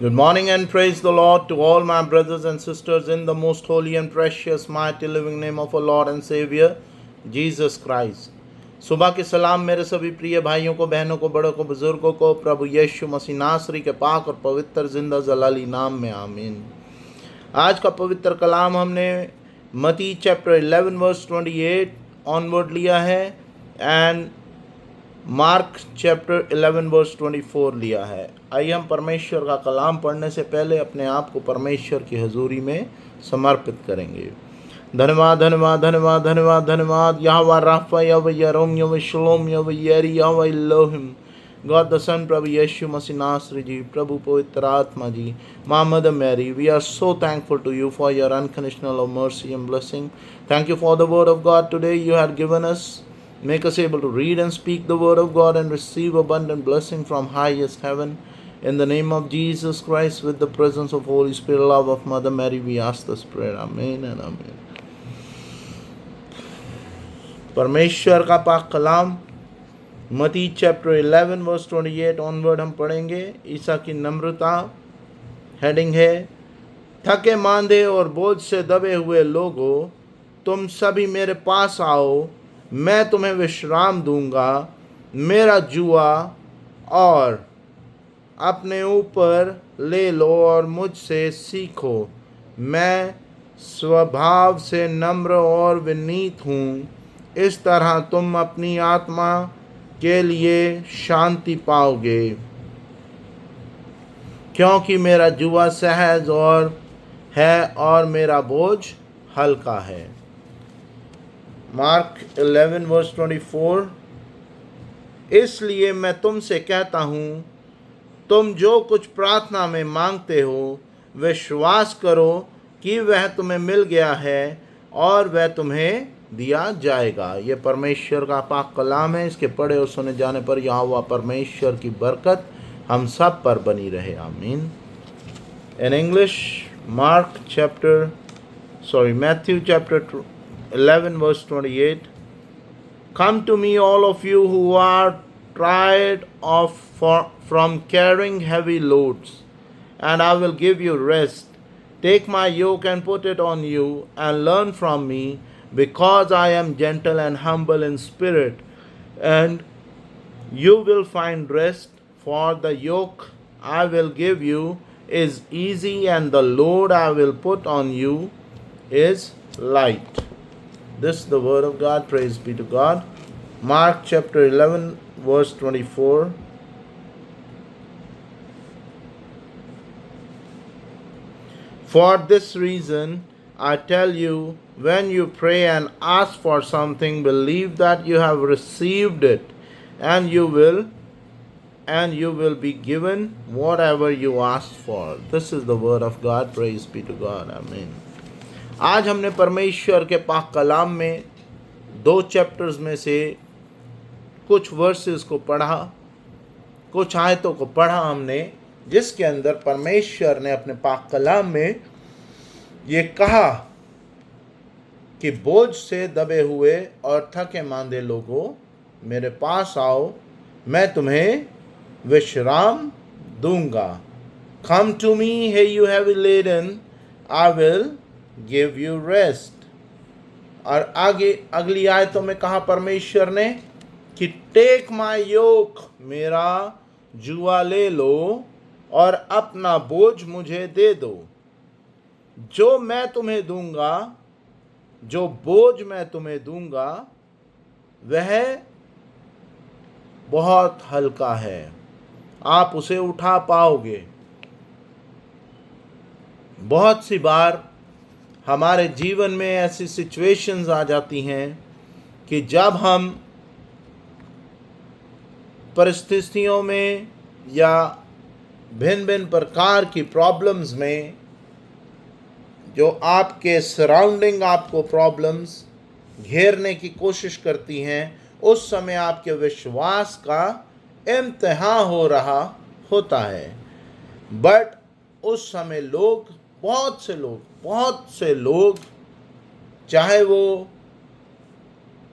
Good morning and praise the Lord to all my brothers and sisters in the most holy and precious, mighty, living name of our Lord and Savior, Jesus Christ. सुबह के सलाम मेरे सभी प्रिय भाइयों को, बहनों को, बड़ों को, बुजुर्गों को प्रभु यीशु मसीह नासरी के पाक और पवित्र जिंदा जलाली नाम में आमीन। आज का पवित्र कलाम हमने मती चैप्टर 11 वर्स 28 ऑनवर्ड लिया है एंड मार्क चैप्टर 11 वर्स 24 लिया है। आइए हम परमेश्वर का कलाम पढ़ने से पहले अपने आप को परमेश्वर की हजूरी में समर्पित करेंगे। धन्यवाद धन्यवाद धन्यवाद धन्यवाद धन्यवाद यहोवा राफा यहोवा यरोम यहोवा शलोम यहोवा यरी यहोवा इलोहिम गॉड द सन प्रभु यीशु मसीह नासरी जी, प्रभु पवित्र आत्मा जी, माँ mother Mary, we are so thankful to you for your unconditional mercy and blessing. Thank you for the word of God today you had given us. Make us able to read and speak the word of God and receive abundant blessing from highest heaven. In the name of Jesus Christ, with the presence of Holy Spirit, love of Mother Mary, we ask this prayer. Amen and amen. परमेश्वर का पाक कलाम मती chapter 11 verse 28 onward हम पढ़ेंगे। ईसा की नम्रता heading है, थके मांदे और बोझ से दबे हुए लोगों, तुम सभी मेरे पास आओ, मैं तुम्हें विश्राम दूंगा। मेरा जुआ और अपने ऊपर ले लो और मुझसे सीखो, मैं स्वभाव से नम्र और विनीत हूँ। इस तरह तुम अपनी आत्मा के लिए शांति पाओगे, क्योंकि मेरा जुआ सहज और है और मेरा बोझ हल्का है। मार्क 11 वर्स 24, इसलिए मैं तुमसे कहता हूँ, तुम जो कुछ प्रार्थना में मांगते हो विश्वास करो कि वह तुम्हें मिल गया है और वह तुम्हें दिया जाएगा। यह परमेश्वर का पाक कलाम है। इसके पढ़े और सुने जाने पर यहोवा परमेश्वर की बरकत हम सब पर बनी रहे। आमीन। In English, Matthew chapter 11 verse 28, come to me all of you who are tired from carrying heavy loads, and I will give you rest. Take my yoke and put it on you, and learn from me, because I am gentle and humble in spirit, and you will find rest, for the yoke I will give you is easy, and the load I will put on you is light. This is the word of God. Praise be to God. Mark chapter 11 verse 24. For this reason I tell you, when you pray and ask for something, believe that you have received it, and you will be given whatever you ask for. This is the word of God. Praise be to God. Amen. आज हमने परमेश्वर के पाक कलाम में 2 chapters में से कुछ versus को पढ़ा, कुछ आयतों को पढ़ा हमने, जिसके अंदर परमेश्वर ने अपने पाक कलाम में ये कहा कि बोझ से दबे हुए और थके मांदे लोगों, मेरे पास आओ, मैं तुम्हें विश्राम दूंगा। Come to me, hey you heavy laden, I will give you rest. और आगे अगली आयतों में कहा परमेश्वर ने कि टेक माई योक, मेरा जुआ ले लो और अपना बोझ मुझे दे दो। जो मैं तुम्हें दूंगा, जो बोझ मैं तुम्हें दूंगा, वह बहुत हल्का है, आप उसे उठा पाओगे। बहुत सी बार हमारे जीवन में ऐसी सिचुएशंस आ जाती हैं कि जब हम परिस्थितियों में या भिन्न भिन्न प्रकार की प्रॉब्लम्स में, जो आपके सराउंडिंग आपको प्रॉब्लम्स घेरने की कोशिश करती हैं, उस समय आपके विश्वास का इम्तिहान हो रहा होता है। बट उस समय बहुत से लोग, चाहे वो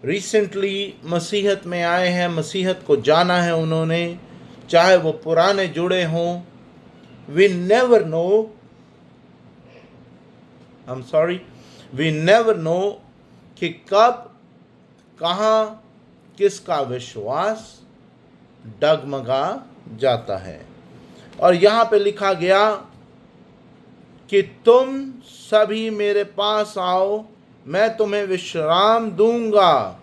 रिसेंटली मसीहत में आए हैं, मसीहत को जाना है उन्होंने, चाहे वो पुराने जुड़े हों, We never know, we never know कि कब, कहाँ, किसका विश्वास डगमगा जाता है। और यहाँ पे लिखा गया कि तुम सभी मेरे पास आओ, मैं तुम्हें विश्राम दूंगा।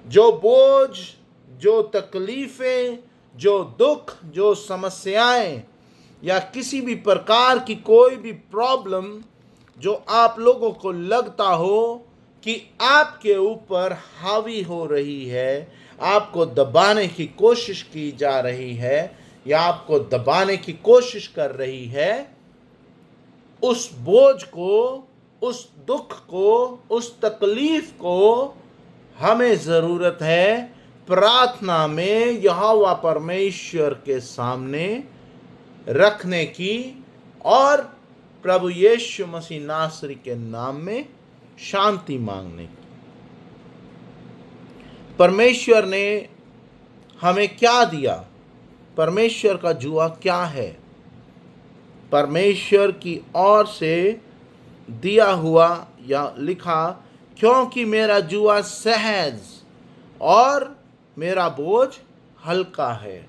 जो बोझ, जो तकलीफें, जो दुख, जो समस्याएं या किसी भी प्रकार की कोई भी प्रॉब्लम जो आप लोगों को लगता हो कि आपके ऊपर हावी हो रही है, आपको दबाने की कोशिश की जा रही है या आपको दबाने की कोशिश कर रही है, उस बोझ को, उस दुख को, उस तकलीफ को हमें जरूरत है प्रार्थना में यहोवा परमेश्वर के सामने रखने की और प्रभु यीशु मसीह नासरी के नाम में शांति मांगने की। परमेश्वर ने हमें क्या दिया? परमेश्वर का जुआ क्या है? परमेश्वर की ओर से दिया हुआ या लिखा, क्योंकि मेरा जुआ सहज और मेरा बोझ हल्का है।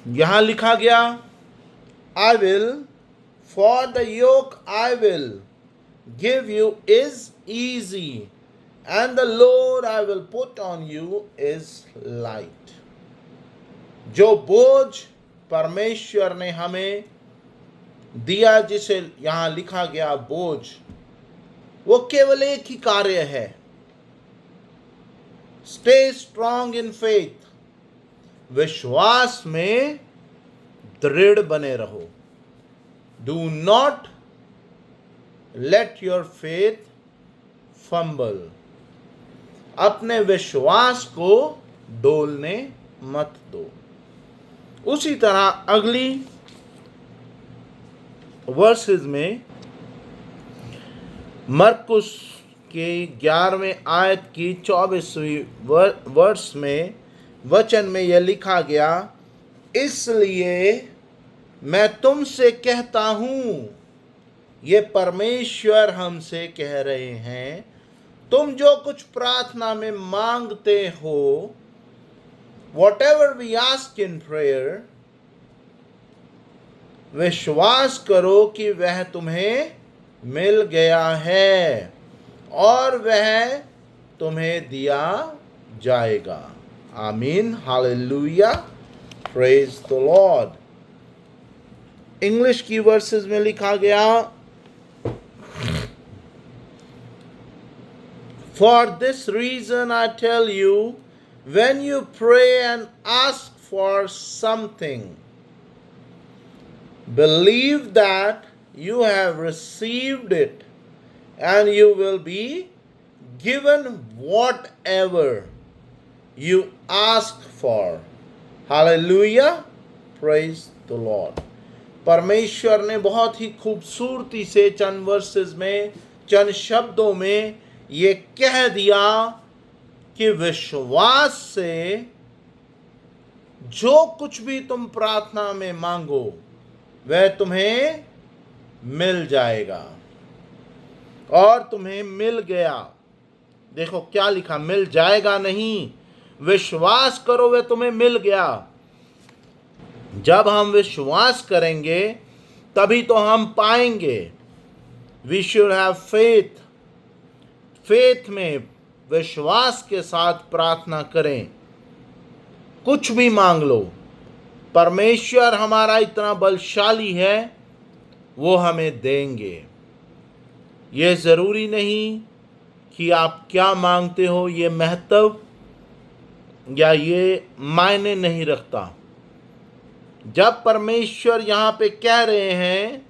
यहां लिखा गया, I will, for the yoke I will give you is easy, and the load I will put on you is light. जो बोझ परमेश्वर ने हमें दिया, जिसे यहां लिखा गया बोझ, वो केवल एक ही कार्य है, स्टे स्ट्रॉन्ग इन फेथ, विश्वास में दृढ़ बने रहो। Do not let your faith fumble, अपने विश्वास को डोलने मत दो। उसी तरह अगली वर्सेस में मरकुस के 11वें आयत की 24वीं वर्ष में वचन में यह लिखा गया, इसलिए मैं तुमसे कहता हूं, ये परमेश्वर हमसे कह रहे हैं, तुम जो कुछ प्रार्थना में मांगते हो, whatever we ask in prayer, विश्वास करो कि वह तुम्हें मिल गया है और वह तुम्हें दिया जाएगा। आमीन, hallelujah, praise the Lord. English की वर्सेस में लिखा गया, For this reason I tell you, when you pray and ask for something, believe that you have received it, and you will be given whatever you ask for. Hallelujah, praise the Lord. परमेश्वर ने बहुत ही खूबसूरती से चंद versus में, चंद शब्दों में ये कह दिया कि विश्वास से जो कुछ भी तुम प्रार्थना में मांगो वह तुम्हें मिल जाएगा, और तुम्हें मिल गया। देखो क्या लिखा, मिल जाएगा नहीं, विश्वास करो वह तुम्हें मिल गया। जब हम विश्वास करेंगे तभी तो हम पाएंगे। We should have faith, faith में, विश्वास के साथ प्रार्थना करें। कुछ भी मांग लो, परमेश्वर हमारा इतना बलशाली है, वो हमें देंगे। ये ज़रूरी नहीं कि आप क्या मांगते हो, ये महत्व या ये मायने नहीं रखता। जब परमेश्वर यहाँ पे कह रहे हैं,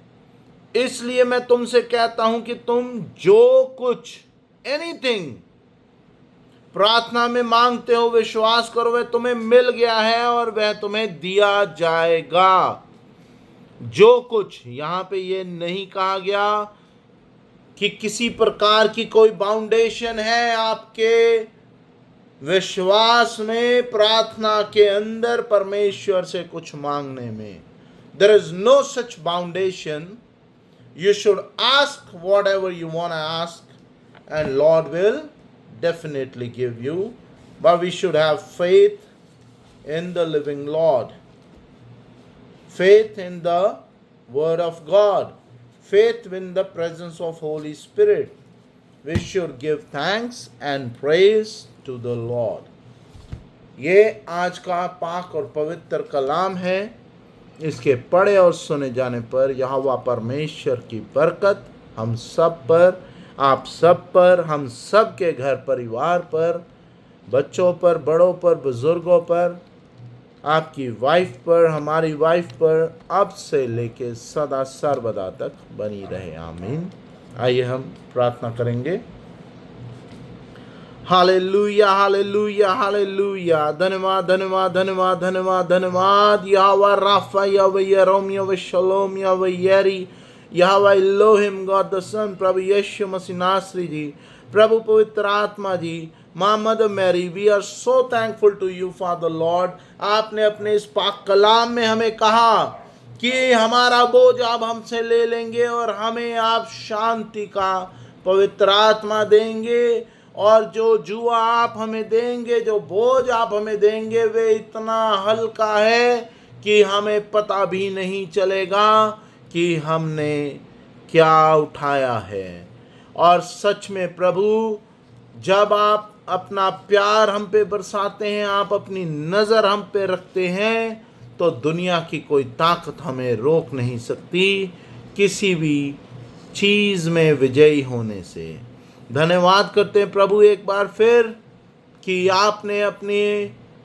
इसलिए मैं तुमसे कहता हूं कि तुम जो कुछ, एनीथिंग, प्रार्थना में मांगते हो, विश्वास करो वह तुम्हें मिल गया है और वह तुम्हें दिया जाएगा। जो कुछ, यहाँ पे ये नहीं कहा गया कि किसी प्रकार की कोई बाउंडेशन है आपके विश्वास में, प्रार्थना के अंदर परमेश्वर से कुछ मांगने में। There is no such foundation. You should ask whatever you want to ask, and Lord will definitely give you. But we should have faith in the living Lord, faith in the Word of God, faith in the presence of Holy Spirit. We should give thanks and praise to the Lord. ये आज का पाक और पवित्र कलाम है। इसके पढ़े और सुने जाने पर यहोवा परमेश्वर की बरकत हम सब पर, आप सब पर, हम सब के घर परिवार पर, बच्चों पर, बड़ों पर, बुजुर्गों पर, आपकी वाइफ पर, हमारी वाइफ पर, अब से लेके सदा सर्वदा तक बनी रहे। आमीन। आइए हम प्रार्थना करेंगे। Hallelujah, hallelujah, hallelujah. धन्यवाद, धन्यवाद, धन्यवाद, धन्यवाद, धन्यवाद। यहोवा राफा, यहोवा यरोम, यहोवा शलोम, यहोवा येरी, यहोवा इलोहिम, गॉड द सन, प्रभु यीशु मसीह नासरी जी, प्रभु पवित्र आत्मा जी, माँ mother Mary, we are so thankful to you father lord. आपने अपने इस पाक कलाम में हमें कहा कि हमारा बोझ आप हमसे ले लेंगे और हमें आप शांति का पवित्र आत्मा देंगे, और जो जुआ आप हमें देंगे, जो बोझ आप हमें देंगे, वे इतना हल्का है कि हमें पता भी नहीं चलेगा कि हमने क्या उठाया है। और सच में प्रभु, जब आप अपना प्यार हम पे बरसाते हैं, आप अपनी नज़र हम पे रखते हैं, तो दुनिया की कोई ताकत हमें रोक नहीं सकती किसी भी चीज़ में विजयी होने से। धन्यवाद करते हैं प्रभु एक बार फिर कि आपने अपने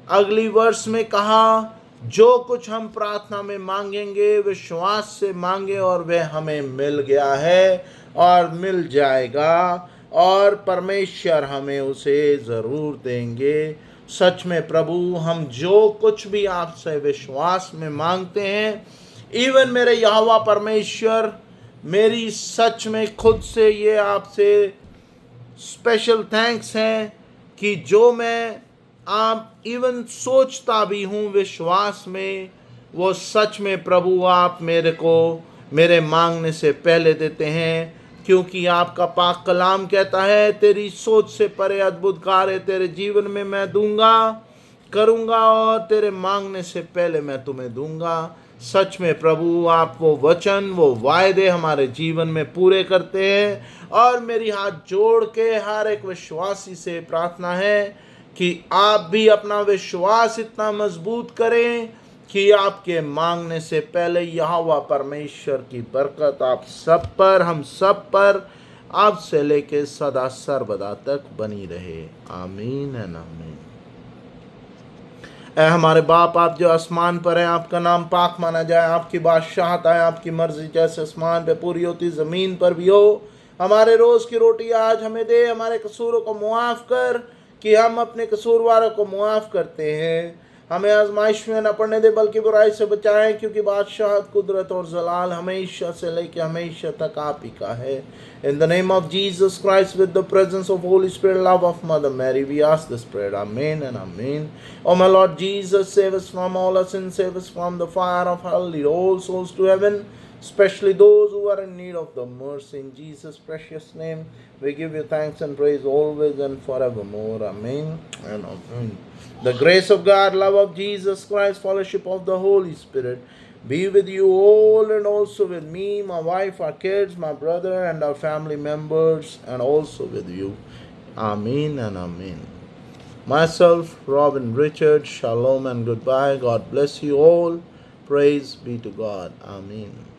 अगली वर्ष में कहा, जो कुछ हम प्रार्थना में मांगेंगे विश्वास से मांगे और वह हमें मिल गया है और मिल जाएगा, और परमेश्वर हमें उसे ज़रूर देंगे। सच में प्रभु, हम जो कुछ भी आपसे विश्वास में मांगते हैं, इवन मेरे यहोवा परमेश्वर, मेरी सच में खुद से ये आपसे स्पेशल थैंक्स हैं कि जो मैं आप इवन सोचता भी हूँ विश्वास में, वो सच में प्रभु आप मेरे को मेरे मांगने से पहले देते हैं, क्योंकि आपका पाक कलाम कहता है, तेरी सोच से परे अद्भुत कार्य तेरे जीवन में मैं दूंगा, करूंगा, और तेरे मांगने से पहले मैं तुम्हें दूंगा। सच में प्रभु, आप वो वचन, वो वायदे हमारे जीवन में पूरे करते हैं। और मेरी हाथ जोड़ के हर एक विश्वासी से प्रार्थना है कि आप भी अपना विश्वास इतना मजबूत करें कि आपके मांगने से पहले यहोवा परमेश्वर की बरकत आप सब पर, हम सब पर, अब से लेके सदा सर्वदा तक बनी रहे। आमीन एंड आमीन। ऐ हमारे बाप, आप जो आसमान पर हैं, आपका नाम पाक माना जाए, आपकी बादशाहत आए, आपकी मर्जी जैसे आसमान पे पूरी होती ज़मीन पर भी हो। हमारे रोज़ की रोटी आज हमें दे, हमारे कसूरों को मुआफ़ कर कि हम अपने कसूरवारों को मुआफ़ करते हैं। हमें आजमाइश में न पड़ने दे, बल्कि बुराई से बचाएं, क्योंकि बादशाहत, कुदरत और जलाल हमेशा से लेकर हमेशा तक आप ही का है। In the name of Jesus Christ, with the presence of Holy Spirit, love of Mother Mary, we ask this prayer. Amen and amen. Oh my Lord Jesus, save us from all our sins, save us from the fire of hell, lead all souls to heaven, especially those who are in need of the mercy. In Jesus' precious name, we give you thanks and praise always and forevermore. Amen and amen. The grace of God, love of Jesus Christ, fellowship of the Holy Spirit be with you all, and also with me, my wife, our kids, my brother, and our family members, and also with you. Amen and amen. Myself, Robin Richard, shalom and goodbye. God bless you all. Praise be to God. Amen.